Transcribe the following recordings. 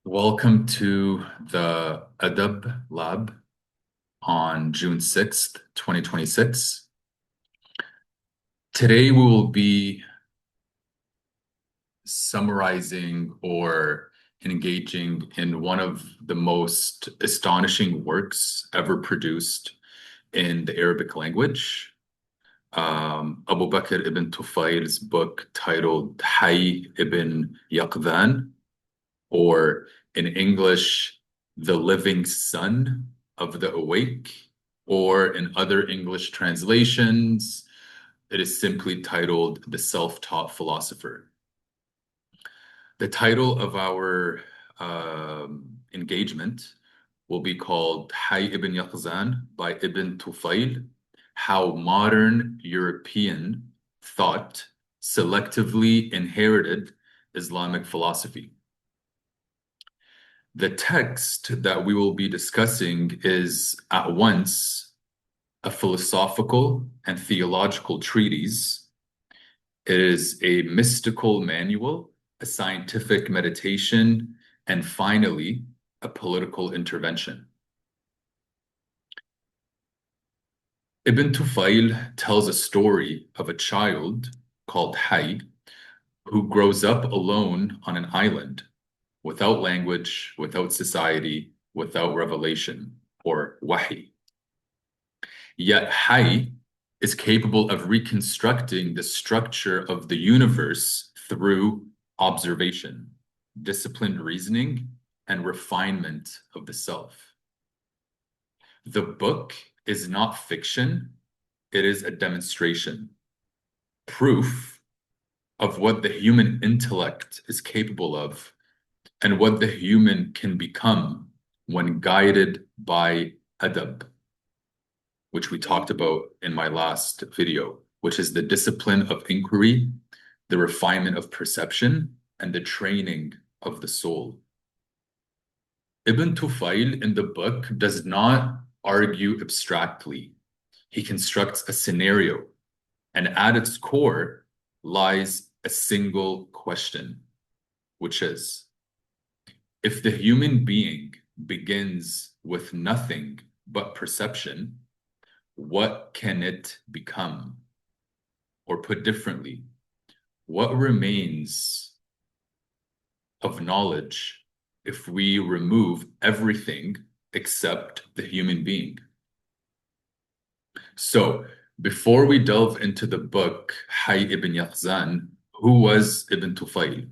Welcome to the Adab Lab on June 6th, 2026. Today we will be summarizing or engaging in one of the most astonishing works ever produced in the Arabic language. Abu Bakr ibn Tufail's book titled Hayy ibn Yaqdhan, or in English, The Living Son of the Awake, or in other English translations, it is simply titled The Self-Taught Philosopher. The title of our engagement will be called Hayy ibn Yaqzan by Ibn Tufail, How Modern European Thought Selectively Inherited Islamic Philosophy. The text that we will be discussing is at once a philosophical and theological treatise. It is a mystical manual, a scientific meditation, and finally, a political intervention. Ibn Tufail tells a story of a child called Hayy who grows up alone on an island, without language, without society, without revelation, or wahi. Yet Hayy is capable of reconstructing the structure of the universe through observation, disciplined reasoning, and refinement of the self. The book is not fiction, it is a demonstration, proof of what the human intellect is capable of and what the human can become when guided by adab, which we talked about in my last video, which is the discipline of inquiry, the refinement of perception, and the training of the soul. Ibn Tufail in the book does not argue abstractly. He constructs a scenario, and at its core lies a single question, which is, if the human being begins with nothing but perception, what can it become? Or put differently, what remains of knowledge if we remove everything except the human being? So, before we delve into the book Hayy ibn Yaqzan, who was Ibn Tufail?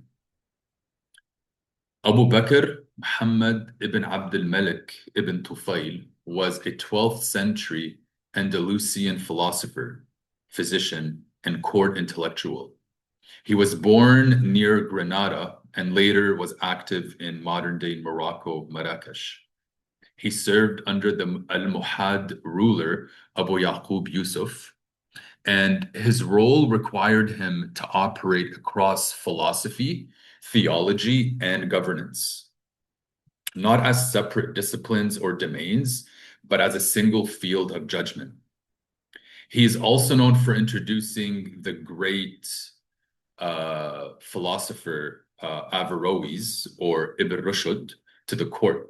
Abu Bakr Muhammad ibn Abd al-Malik ibn Tufail was a 12th century Andalusian philosopher, physician, and court intellectual. He was born near Granada and later was active in modern-day Morocco, Marrakesh. He served under the Almohad ruler Abu Yaqub Yusuf, and his role required him to operate across philosophy, theology, and governance, not as separate disciplines or domains, but as a single field of judgment. He is also known for introducing the great philosopher Averroes, or Ibn Rushd, to the court,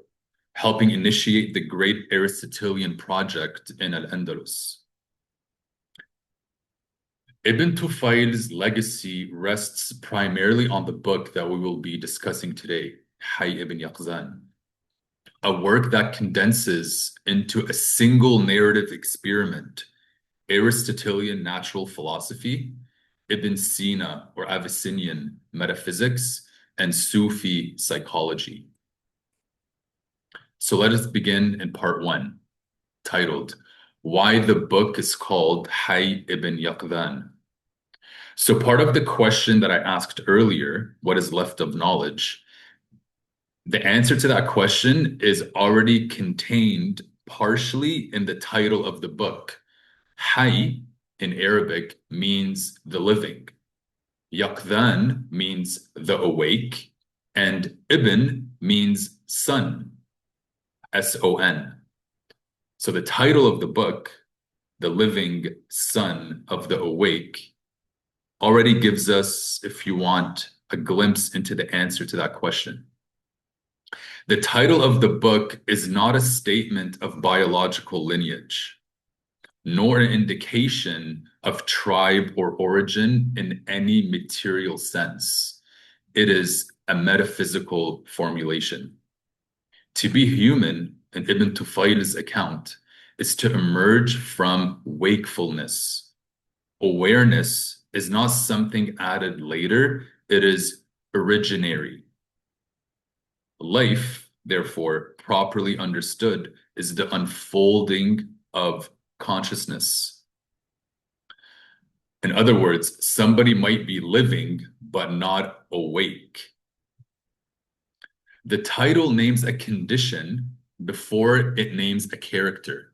helping initiate the great Aristotelian project in Al-Andalus. Ibn Tufail's legacy rests primarily on the book that we will be discussing today, Hayy ibn Yaqzan, a work that condenses into a single narrative experiment Aristotelian natural philosophy, Ibn Sina or Avicennian metaphysics, and Sufi psychology. So let us begin in part one, titled, Why the Book is Called Hayy ibn Yaqdhan. So part of the question that I asked earlier, what is left of knowledge? The answer to that question is already contained partially in the title of the book. Hayy in Arabic means the living. Yaqdhan means the awake. And Ibn means son, S-O-N. So the title of the book, The Living Son of the Awake, already gives us, if you want, a glimpse into the answer to that question. The title of the book is not a statement of biological lineage, nor an indication of tribe or origin in any material sense. It is a metaphysical formulation. To be human, in Ibn Tufayl's account, is to emerge from wakefulness. Awareness is not something added later, it is originary. Life, therefore, properly understood, is the unfolding of consciousness. In other words, somebody might be living, but not awake. The title names a condition before it names a character.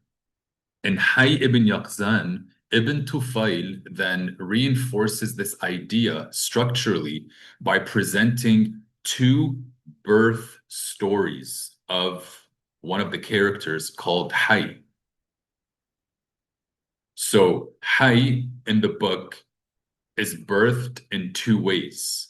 In Hayy ibn Yaqzan, Ibn Tufayl then reinforces this idea structurally by presenting two birth stories of one of the characters called Hayy. So Hayy in the book is birthed in two ways.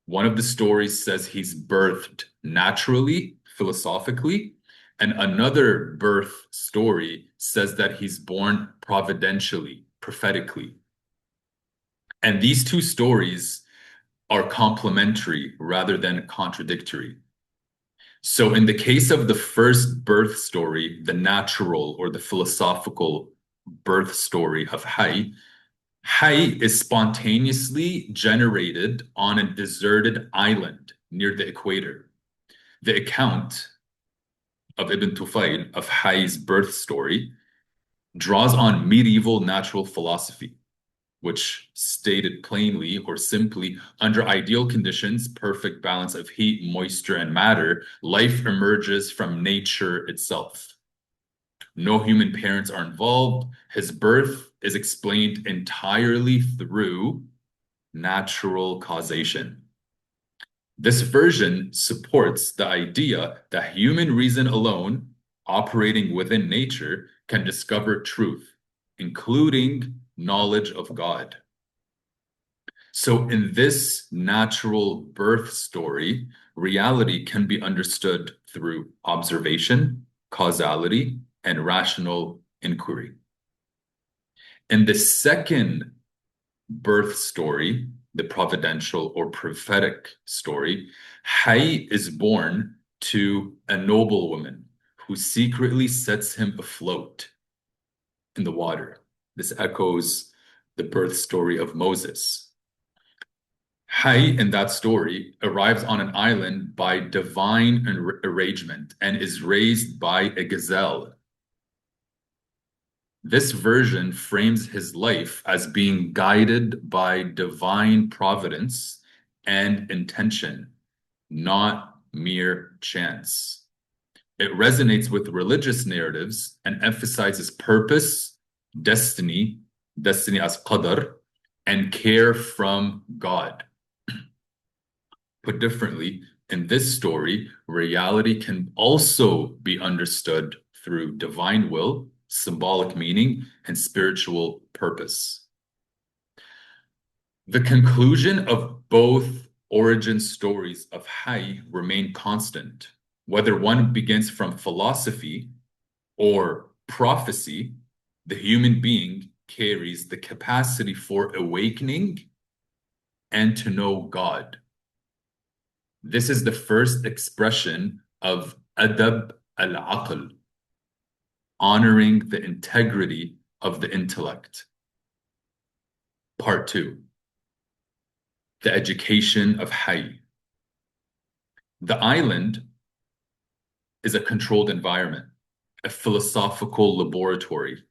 One of the stories says he's birthed naturally, philosophically, and another birth story says that he's born providentially, prophetically. And these two stories are complementary rather than contradictory. So in the case of the first birth story, the natural or the philosophical birth story of Hayy, Hayy is spontaneously generated on a deserted island near the equator. The account of Ibn Tufayl of Hayy's birth story draws on medieval natural philosophy, which stated plainly or simply, under ideal conditions, perfect balance of heat, moisture, and matter, life emerges from nature itself. No human parents are involved. His birth is explained entirely through natural causation. This version supports the idea that human reason alone, operating within nature, can discover truth, including knowledge of God. So in this natural birth story, reality can be understood through observation, causality, and rational inquiry. In the second birth story, the providential or prophetic story, Hayy is born to a noblewoman who secretly sets him afloat in the water. This echoes the birth story of Moses. Hayy, in that story, arrives on an island by divine arrangement and is raised by a gazelle. This version frames his life as being guided by divine providence and intention, not mere chance. It resonates with religious narratives and emphasizes purpose, destiny as qadr, and care from God. Put differently, in this story, reality can also be understood through divine will, symbolic meaning, and spiritual purpose. The conclusion of both origin stories of Hayy remain constant. Whether one begins from philosophy or prophecy, the human being carries the capacity for awakening and to know God. This is the first expression of adab al-aql, honoring the integrity of the intellect. Part 2, the education of Hayy. The island is a controlled environment, a philosophical laboratory.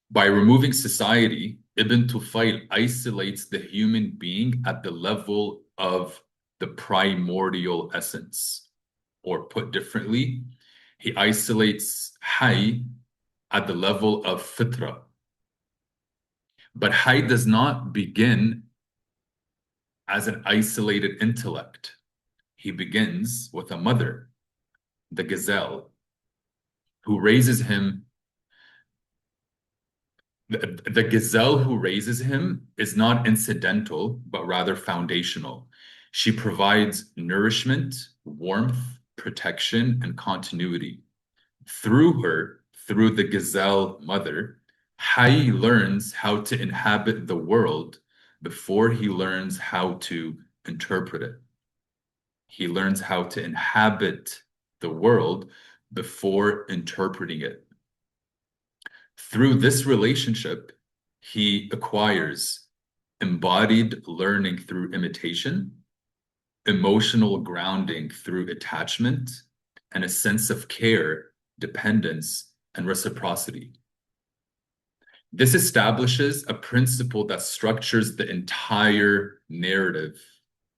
By removing society, Ibn Tufayl isolates the human being at the level of the primordial essence. Or put differently, he isolates Hayy at the level of fitra. But Hayy does not begin as an isolated intellect. He begins with a mother, the gazelle, who raises him. The gazelle who raises him is not incidental, but rather foundational. She provides nourishment, warmth, protection, and continuity. Through her, through the gazelle mother, Hai learns how to inhabit the world before he learns how to interpret it. He learns how to inhabit the world before interpreting it. Through this relationship, he acquires embodied learning through imitation, emotional grounding through attachment, and a sense of care, dependence, and reciprocity. This establishes a principle that structures the entire narrative,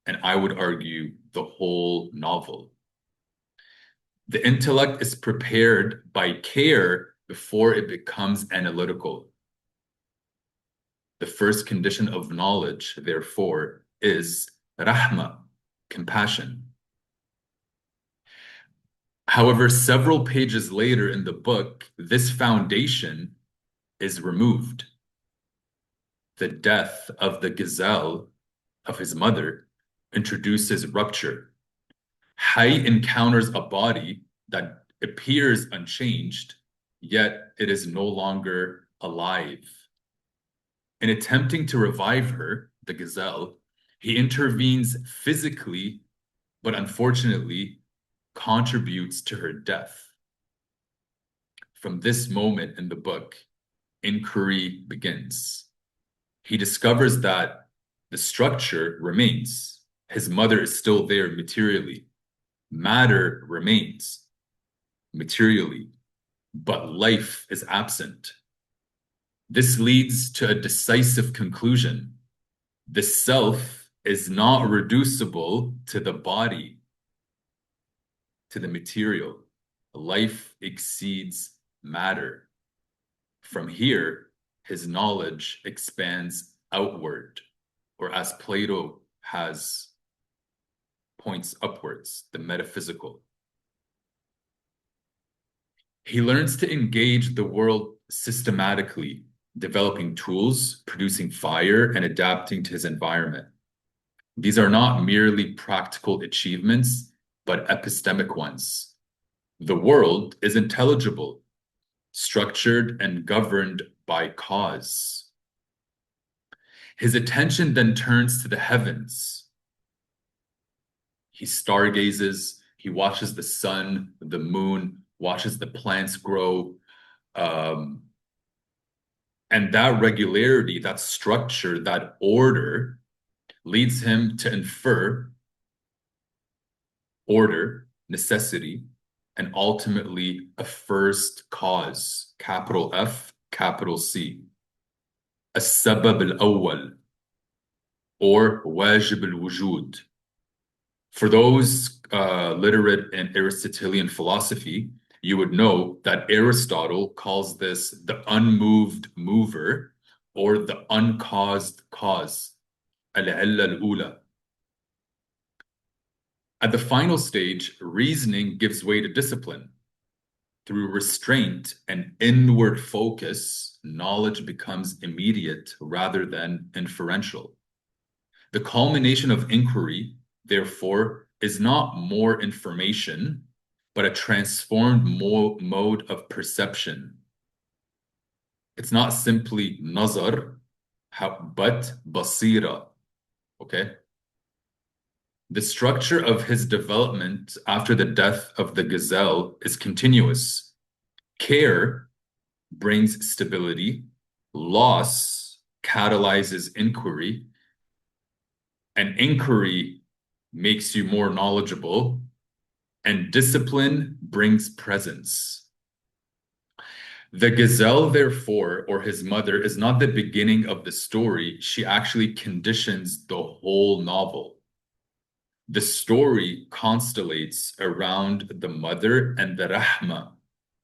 and I would argue the whole novel. The intellect is prepared by care before it becomes analytical. The first condition of knowledge, therefore, is rahma, compassion. However, several pages later in the book, this foundation is removed. The death of the gazelle, of his mother, introduces rupture. Hai encounters a body that appears unchanged, yet it is no longer alive. In attempting to revive her, the gazelle, he intervenes physically, but unfortunately contributes to her death. From this moment in the book, inquiry begins. He discovers that the structure remains. His mother is still there materially. Matter remains materially, but life is absent. This leads to a decisive conclusion. The self is not reducible to the body, to the material. Life exceeds matter. From here, his knowledge expands outward, or as Plato has, points upwards, the metaphysical. He learns to engage the world systematically, developing tools, producing fire, and adapting to his environment. These are not merely practical achievements, but epistemic ones. The world is intelligible, structured, and governed by cause. His attention then turns to the heavens. He stargazes, he watches the sun, the moon, watches the plants grow. And that regularity, that structure, that order leads him to infer order, necessity, and ultimately a first cause, capital F, capital C. السبب الأول, or واجب الوجود. For those literate in Aristotelian philosophy, you would know that Aristotle calls this the unmoved mover or the uncaused cause, العلة الأولى. At the final stage, reasoning gives way to discipline. Through restraint and inward focus, knowledge becomes immediate rather than inferential. The culmination of inquiry, therefore, is not more information, but a transformed mode of perception. It's not simply nazar, but basira. Okay? The structure of his development after the death of the gazelle is continuous. Care brings stability, loss catalyzes inquiry, and inquiry makes you more knowledgeable, and discipline brings presence. The gazelle, therefore, or his mother, is not the beginning of the story. She actually conditions the whole novel. The story constellates around the mother and the rahma,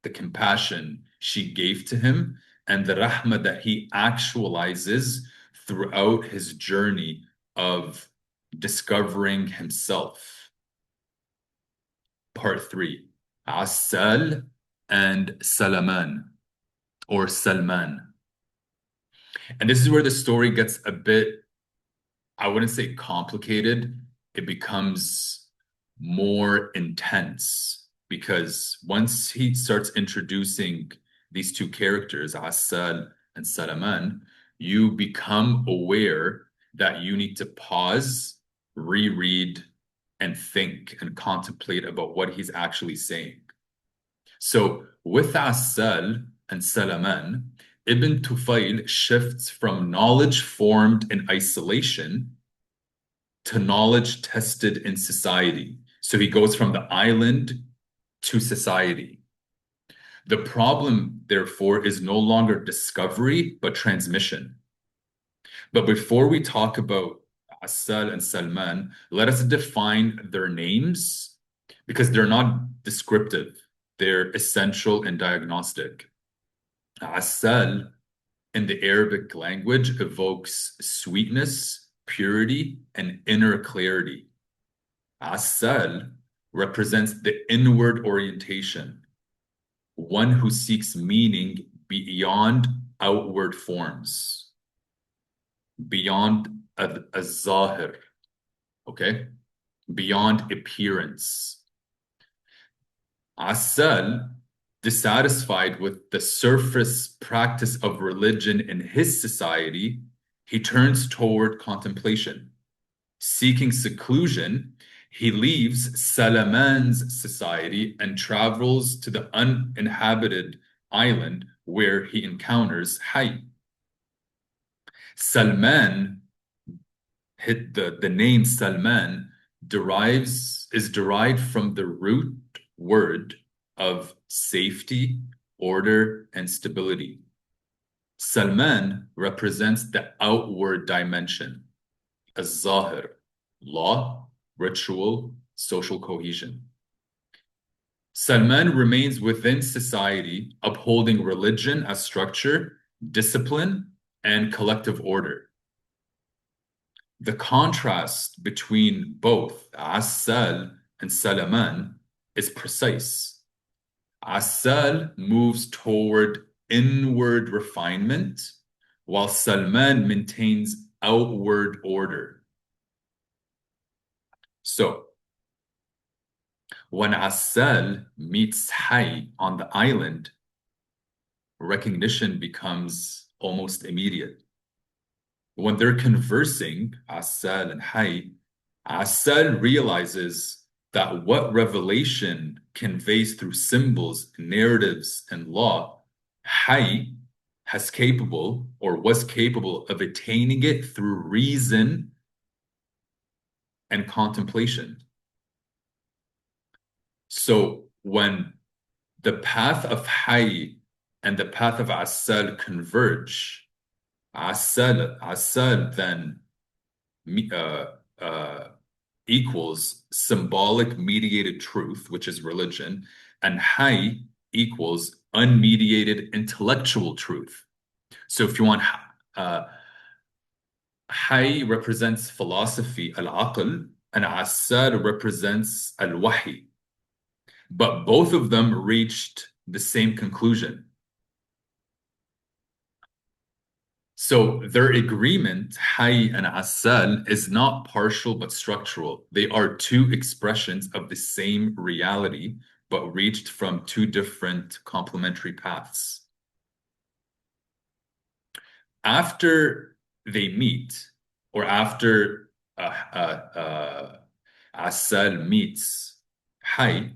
the compassion she gave to him, and the rahma that he actualizes throughout his journey of discovering himself. Part 3, Assal and Salaman, or Salman. And this is where the story gets a bit, I wouldn't say complicated. It becomes more intense because once he starts introducing these two characters, Assal and Salaman, you become aware that you need to pause, reread, and think and contemplate about what he's actually saying. So with Assal and Salaman, Ibn Tufayl shifts from knowledge formed in isolation to knowledge tested in society. So he goes from the island to society. The problem, therefore, is no longer discovery, but transmission. But before we talk about Assal and Salman, let us define their names because they're not descriptive. They're essential and diagnostic. Assal in the Arabic language evokes sweetness, purity, and inner clarity. Assal represents the inward orientation, one who seeks meaning beyond outward forms, beyond a zahir, okay? Beyond appearance. Assal, dissatisfied with the surface practice of religion in his society, he turns toward contemplation. Seeking seclusion, he leaves Salaman's society and travels to the uninhabited island where he encounters Hay. Salman, the name Salman is derived from the root word of safety, order, and stability. Salman represents the outward dimension, az-zahir, law, ritual, social cohesion. Salman remains within society, upholding religion as structure, discipline, and collective order. The contrast between both Assal and Salaman is precise. Assal moves toward inward refinement, while Salman maintains outward order. So, when Assal meets Hay on the island, recognition becomes almost immediate. When they're conversing, Assal and Hay, Assal realizes that what revelation conveys through symbols, narratives, and law, Hay was capable of attaining it through reason and contemplation. So when the path of Hay and the path of Assal converge, Assal then equals symbolic mediated truth, which is religion, and Hay equals unmediated intellectual truth. So if you want, Hay represents philosophy, al-aql, and Assal represents al-wahy. But both of them reached the same conclusion. So their agreement, Hay and Assal, is not partial but structural. They are two expressions of the same reality, but reached from two different complementary paths. After they meet, or after Assal meets Hay,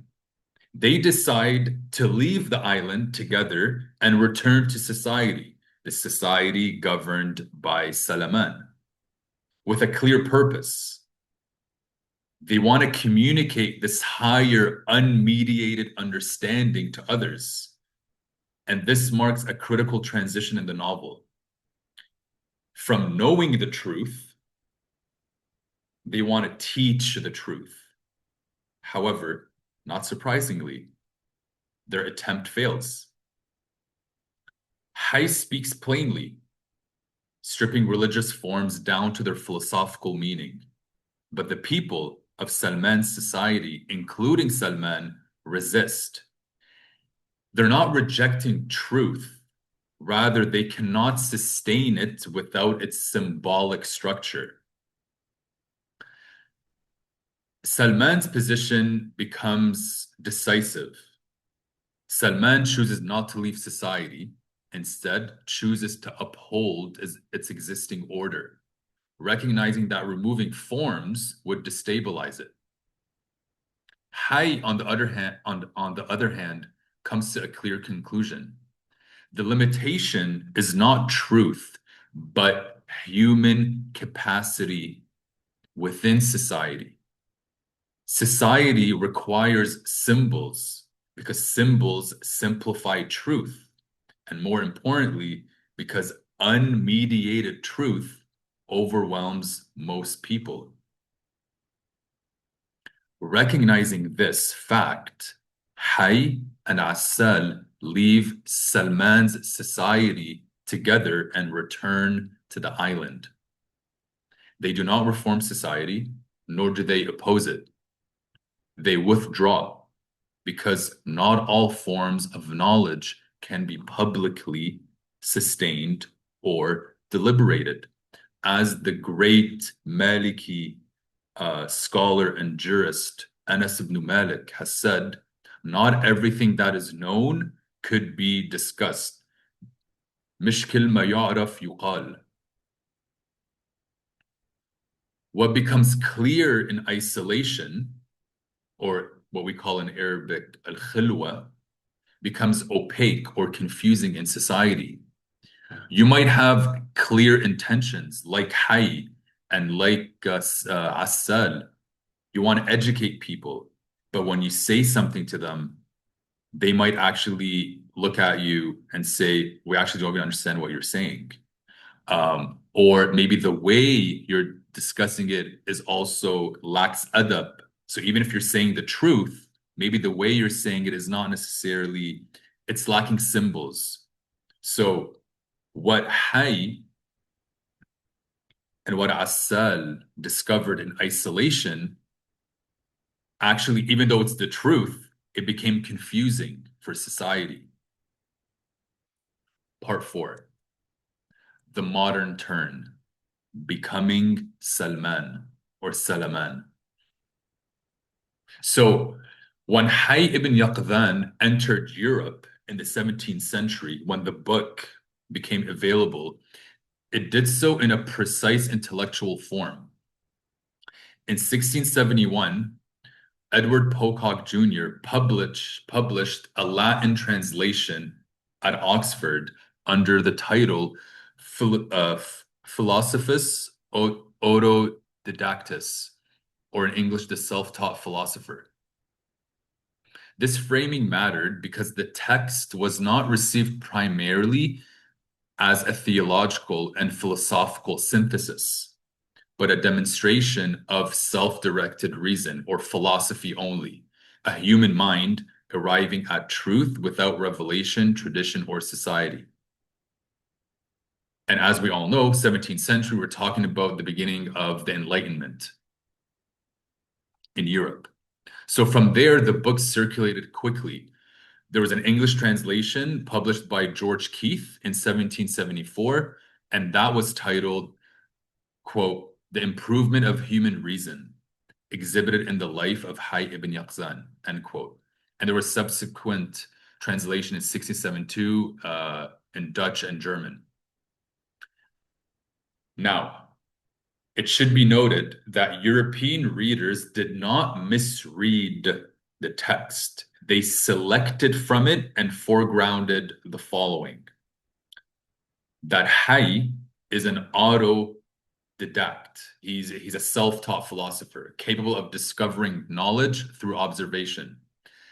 they decide to leave the island together and return to society, the society governed by Salaman, with a clear purpose. They want to communicate this higher, unmediated understanding to others. And this marks a critical transition in the novel. From knowing the truth, they want to teach the truth. However, not surprisingly, their attempt fails. Hay speaks plainly, stripping religious forms down to their philosophical meaning. But the people of Salman's society, including Salman, resist. They're not rejecting truth. Rather, they cannot sustain it without its symbolic structure. Salman's position becomes decisive. Salman chooses not to leave society, instead chooses to uphold its existing order, recognizing that removing forms would destabilize it. Hay, on the other hand, comes to a clear conclusion. The limitation is not truth, but human capacity within society. Society requires symbols because symbols simplify truth, and more importantly, because unmediated truth overwhelms most people. Recognizing this fact, Hay and Assal leave Salman's society together and return to the island. They do not reform society, nor do they oppose it. They withdraw because not all forms of knowledge can be publicly sustained or deliberated. As the great Maliki scholar and jurist Anas ibn Malik has said, not everything that is known could be discussed. مش كل ما يعرف يقال. What becomes clear in isolation, or what we call in Arabic al-khilwa, becomes opaque or confusing in society. You might have clear intentions like Hay and like Assal. You want to educate people, but when you say something to them, they might actually look at you and say, we actually don't even understand what you're saying. Or maybe the way you're discussing it is also lacks adab. So even if you're saying the truth, maybe the way you're saying it is not necessarily, it's lacking symbols. So what Hay and what Assal discovered in isolation, actually, even though it's the truth, it became confusing for society. Part 4, the modern turn, becoming Salman or Salaman. So when Hay ibn Yaqdhan entered Europe in the 17th century, when the book became available, it did so in a precise intellectual form. In 1671, Edward Pocock Jr. published a Latin translation at Oxford under the title Philosophus Autodidactus, or in English, the self-taught philosopher. This framing mattered because the text was not received primarily as a theological and philosophical synthesis, but a demonstration of self-directed reason or philosophy only, a human mind arriving at truth without revelation, tradition, or society. And as we all know, 17th century, we're talking about the beginning of the Enlightenment in Europe. So from there, the book circulated quickly. There was an English translation published by George Keith in 1774, and that was titled, quote, The Improvement of Human Reason, exhibited in the life of Hay ibn Yaqzan, end quote. And there was subsequent translation in 1672 in Dutch and German. Now, it should be noted that European readers did not misread the text. They selected from it and foregrounded the following: that Hay is an autodidact. He's a self-taught philosopher, capable of discovering knowledge through observation.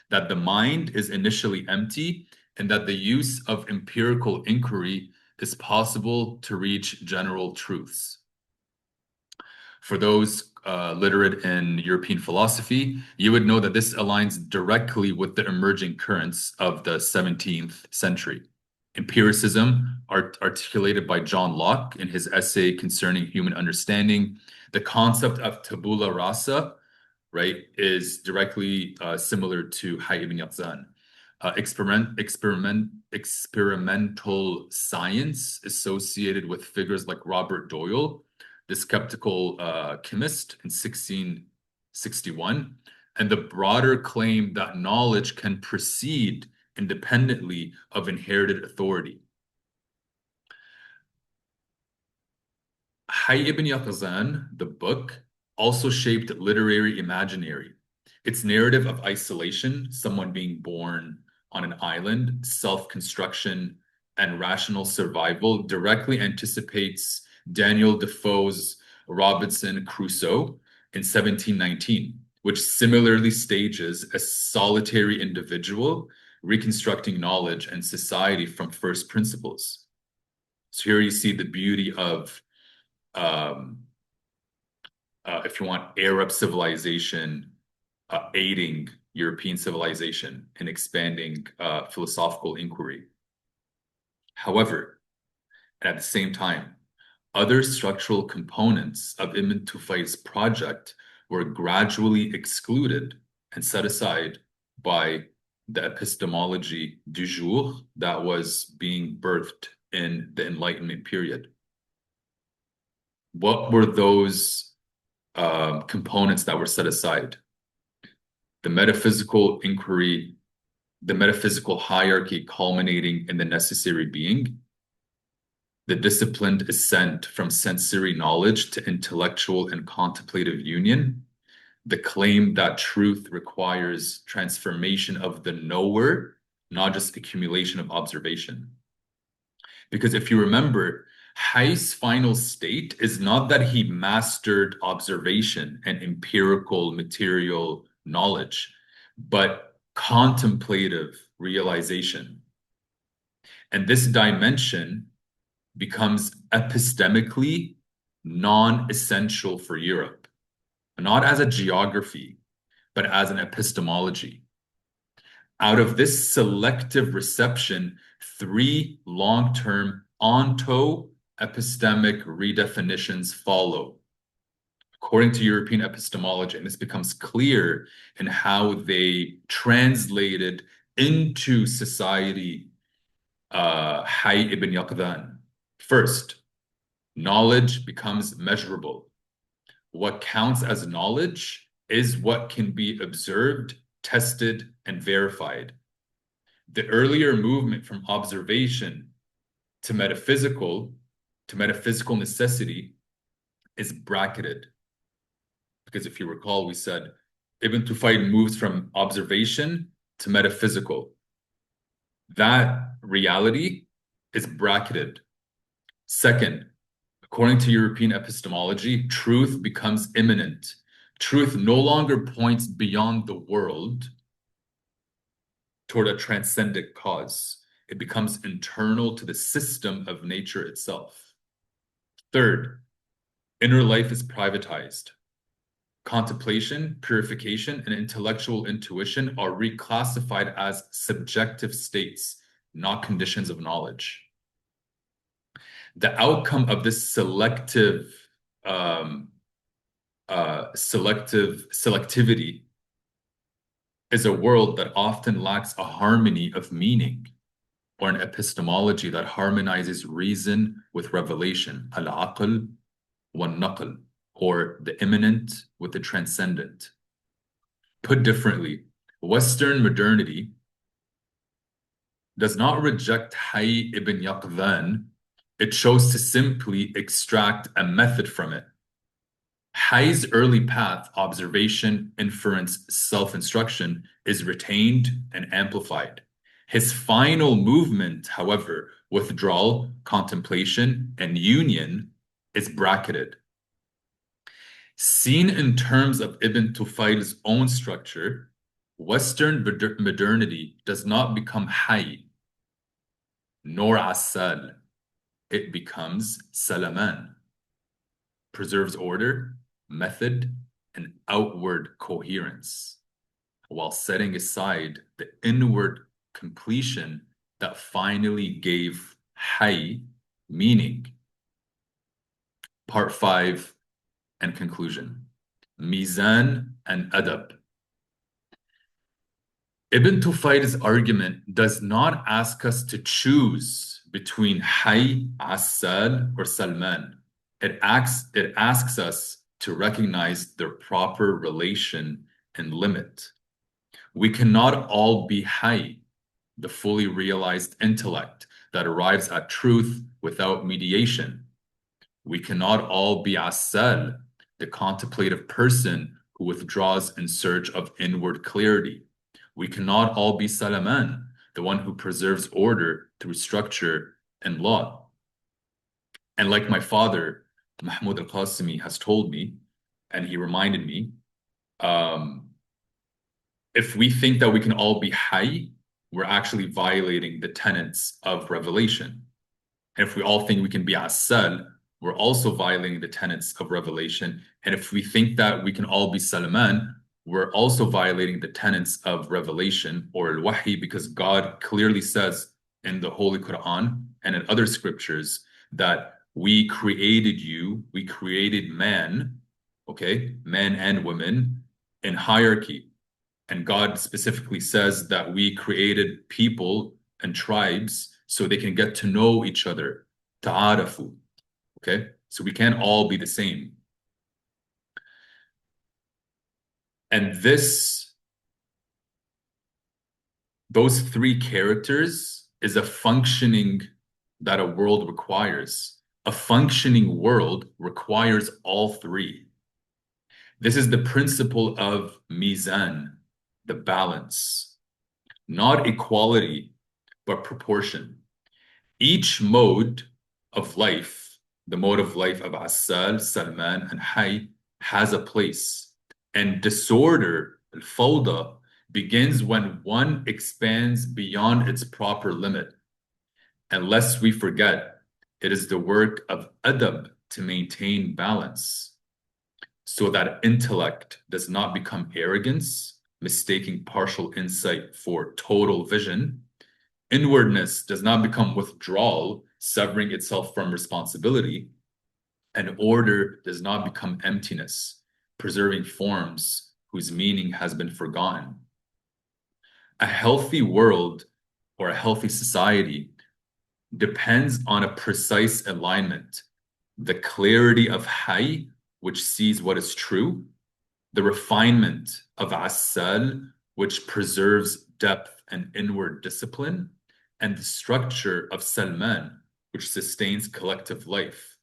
That the mind is initially empty, and that the use of empirical inquiry is possible to reach general truths. For those literate in European philosophy, you would know that this aligns directly with the emerging currents of the 17th century. Empiricism, articulated by John Locke in his essay concerning human understanding, the concept of tabula rasa, right, is directly similar to Hay ibn Yaqzan. Experimental science associated with figures like Robert Doyle, the skeptical chemist in 61, and the broader claim that knowledge can proceed independently of inherited authority. Hayy ibn Yaqzan, the book, also shaped literary imaginary. Its narrative of isolation, someone being born on an island, self-construction, and rational survival directly anticipates Daniel Defoe's Robinson Crusoe in 1719, which similarly stages a solitary individual reconstructing knowledge and society from first principles. So here you see the beauty of um, if you want, Arab civilization aiding European civilization in expanding philosophical inquiry. However, at the same time, other structural components of Ibn Tufayl's project were gradually excluded and set aside by the epistemology du jour that was being birthed in the Enlightenment period. What were those components that were set aside? The metaphysical inquiry, the metaphysical hierarchy culminating in the necessary being, the disciplined ascent from sensory knowledge to intellectual and contemplative union, the claim that truth requires transformation of the knower, not just accumulation of observation. Because if you remember, Hayy's final state is not that he mastered observation and empirical material knowledge, but contemplative realization. And this dimension becomes epistemically non-essential for Europe, not as a geography, but as an epistemology. Out of this selective reception, three long-term onto-epistemic redefinitions follow. According to European epistemology, and this becomes clear in how they translated into society Hayy ibn Yaqzan. First, knowledge becomes measurable. What counts as knowledge is what can be observed, tested, and verified. The earlier movement from observation to metaphysical necessity is bracketed. Because if you recall, we said Ibn Tufayl moves from observation to metaphysical. That reality is bracketed. Second, according to European epistemology, truth becomes immanent. Truth no longer points beyond the world toward a transcendent cause. It becomes internal to the system of nature itself. Third, inner life is privatized. Contemplation, purification, and intellectual intuition are reclassified as subjective states, not conditions of knowledge. The outcome of this selectivity is a world that often lacks a harmony of meaning, or an epistemology that harmonizes reason with revelation, al-aql wal-naql, or the immanent with the transcendent. Put differently, Western modernity does not reject Hayy ibn Yaqzan. It chose to simply extract a method from it. Hayy's early path, observation, inference, self-instruction, is retained and amplified. His final movement, however, withdrawal, contemplation, and union, is bracketed. Seen in terms of Ibn Tufayl's own structure, Western modernity does not become Hayy, nor Assal. It becomes Salaman, preserves order, method, and outward coherence, while setting aside the inward completion that finally gave Hayy meaning. Part 5 and conclusion. Mizan and Adab. Ibn Tufayl's argument does not ask us to choose between Hayy, Assal, or Salman. It asks us to recognize their proper relation and limit. We cannot all be Hayy, the fully realized intellect that arrives at truth without mediation. We cannot all be Asal, the contemplative person who withdraws in search of inward clarity. We cannot all be Salaman, the one who preserves order through structure and law. And like my father, Mahmoud al-Qasimi, has told me, and he reminded me, um, if we think that we can all be Hayy, we're actually violating the tenets of revelation. And if we all think we can be Asal, we're also violating the tenets of revelation. And if we think that we can all be Salman, we're also violating the tenets of revelation or al-Wahy, because God clearly says in the Holy Quran and in other scriptures that we created you, we created man, okay, men and women in hierarchy. And God specifically says that we created people and tribes so they can get to know each other. Ta'arafu. Okay? So we can't all be the same. And those three characters is a functioning that a world requires. A functioning world requires all three. This is the principle of mizan, the balance, not equality, but proportion. Each mode of life, the mode of life of Asal, Salman, and Hayy, has a place. And disorder, al-fawda, begins when one expands beyond its proper limit. And lest we forget, it is the work of adab to maintain balance so that intellect does not become arrogance, mistaking partial insight for total vision. Inwardness does not become withdrawal, severing itself from responsibility. And order does not become emptiness, preserving forms whose meaning has been forgotten. A healthy world or a healthy society depends on a precise alignment, the clarity of Hayy, which sees what is true, the refinement of Asal, which preserves depth and inward discipline, and the structure of Salman, which sustains collective life,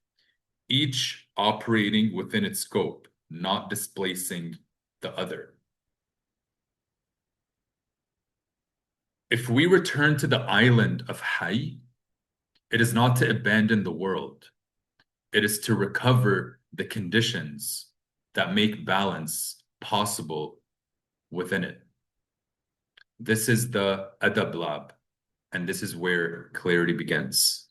each operating within its scope, not displacing the other. If we return to the island of Hayy, it is not to abandon the world. It is to recover the conditions that make balance possible within it. This is the Adab Lab, and this is where clarity begins.